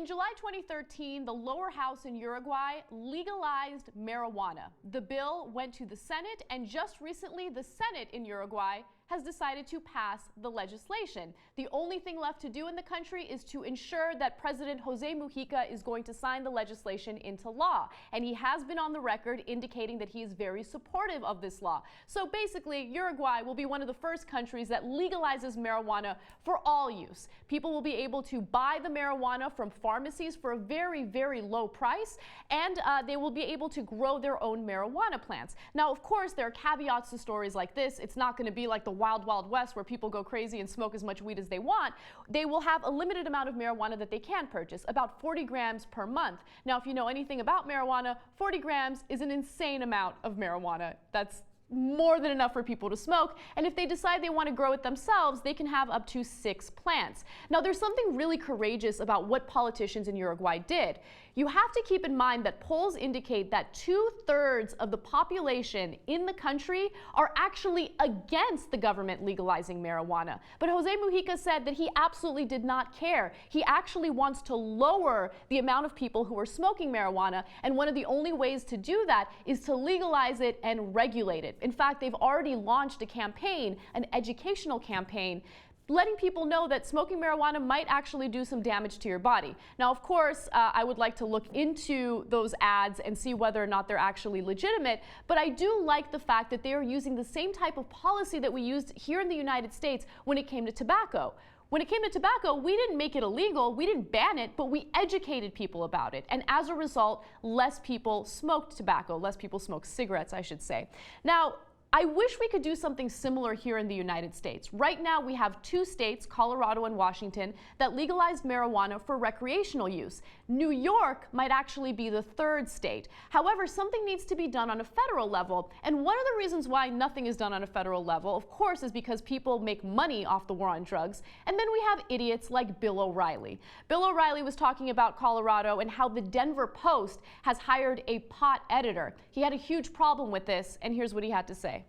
July 2013, the lower house in Uruguay legalized marijuana. The bill went to the Senate, and just recently, the Senate in Uruguay has decided to pass the legislation. The only thing left to do in the country is to ensure that President José Mujica is going to sign the legislation into law. And he has been on the record indicating that he is very supportive of this law. So basically, Uruguay will be one of the first countries that legalizes marijuana for all use. People will be able to buy the marijuana from pharmacies for a very, very low price, and they will be able to grow their own marijuana plants. Now, of course, there are caveats to stories like this. It's not going to be like the Wild Wild West where people go crazy and smoke as much weed as they want. They will have a limited amount of marijuana that they can purchase, about 40 grams per month. Now, if you know anything about marijuana, 40 grams is an insane amount of marijuana. That's more than enough for people to smoke, and if they decide they want to grow it themselves, they can have up to 6 plants. Now, there's something really courageous about what politicians in Uruguay did. You have to keep in mind that polls indicate that 2/3 of the population in the country are actually against the government legalizing marijuana. But José Mujica said that he absolutely did not care. He actually wants to lower the amount of people who are smoking marijuana, and one of the only ways to do that is to legalize it and regulate it. In fact, they've already launched a campaign, an educational campaign, letting people know that smoking marijuana might actually do some damage to your body. Now, of course, I would like to look into those ads and see whether or not they're actually legitimate, but I do like the fact that they are using the same type of policy that we used here in the United States when it came to tobacco. When it came to tobacco, we didn't make it illegal, we didn't ban it, but we educated people about it. And as a result, less people smoked tobacco, less people smoked cigarettes, I should say. Now, I wish we could do something similar here in the United States. Right now, we have 2 states, Colorado and Washington, that legalized marijuana for recreational use. New York might actually be the 3rd state. However, something needs to be done on a federal level. And one of the reasons why nothing is done on a federal level, of course, is because people make money off the war on drugs. And then we have idiots like Bill O'Reilly. Bill O'Reilly was talking about Colorado and how the Denver Post has hired a pot editor. He had a huge problem with this, and here's what he had to say.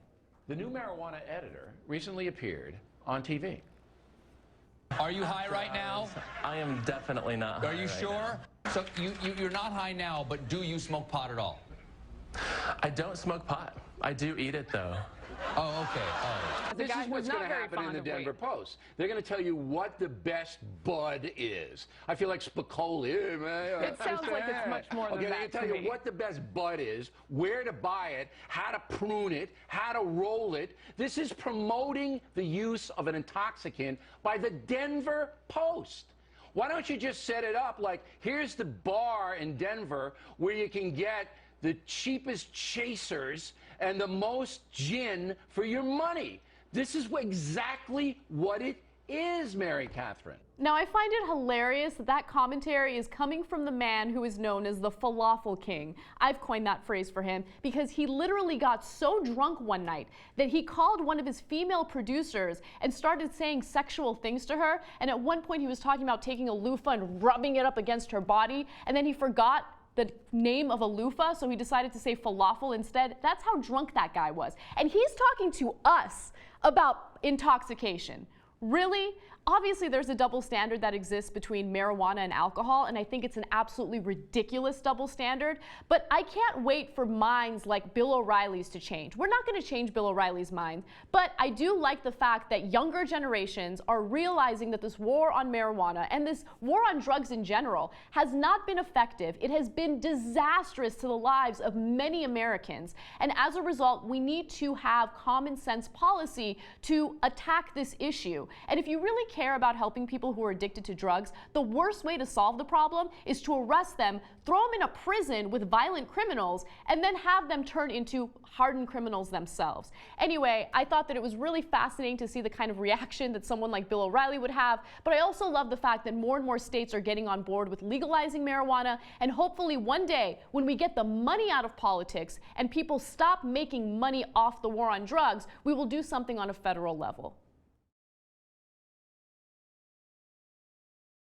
The new marijuana editor recently appeared on TV. Are you high right now? I am definitely not high. Are you sure? So you're not high now, but do you smoke pot at all? I don't smoke pot. I do eat it, though. Oh, okay. Oh. This is what's going to happen in the Denver Post. They're going to tell you what the best bud is. I feel like Spicoli. It sounds like it's much more than that. They're going to tell you what the best bud is, where to buy it, how to prune it, how to roll it. This is promoting the use of an intoxicant by the Denver Post. Why don't you just set it up like, here's the bar in Denver where you can get the cheapest chasers and the most gin for your money. This is exactly what it is, Mary Catherine. Now, I find it hilarious that that commentary is coming from the man who is known as the Falafel King. I've coined that phrase for him because he literally got so drunk one night that he called one of his female producers and started saying sexual things to her. And at one point he was talking about taking a loofah and rubbing it up against her body, and then he forgot the name of a loofah, so he decided to say falafel instead. That's how drunk that guy was. And he's talking to us about intoxication. Really? Obviously, there's a double standard that exists between marijuana and alcohol, and I think it's an absolutely ridiculous double standard. But I can't wait for minds like Bill O'Reilly's to change. We're not going to change Bill O'Reilly's mind, but I do like the fact that younger generations are realizing that this war on marijuana and this war on drugs in general has not been effective. It has been disastrous to the lives of many Americans, and as a result, we need to have common sense policy to attack this issue. And if you really care about helping people who are addicted to drugs, the worst way to solve the problem is to arrest them, throw them in a prison with violent criminals, and then have them turn into hardened criminals themselves. Anyway, I thought that it was really fascinating to see the kind of reaction that someone like Bill O'Reilly would have, but I also love the fact that more and more states are getting on board with legalizing marijuana, and hopefully one day, when we get the money out of politics and people stop making money off the war on drugs, we will do something on a federal level.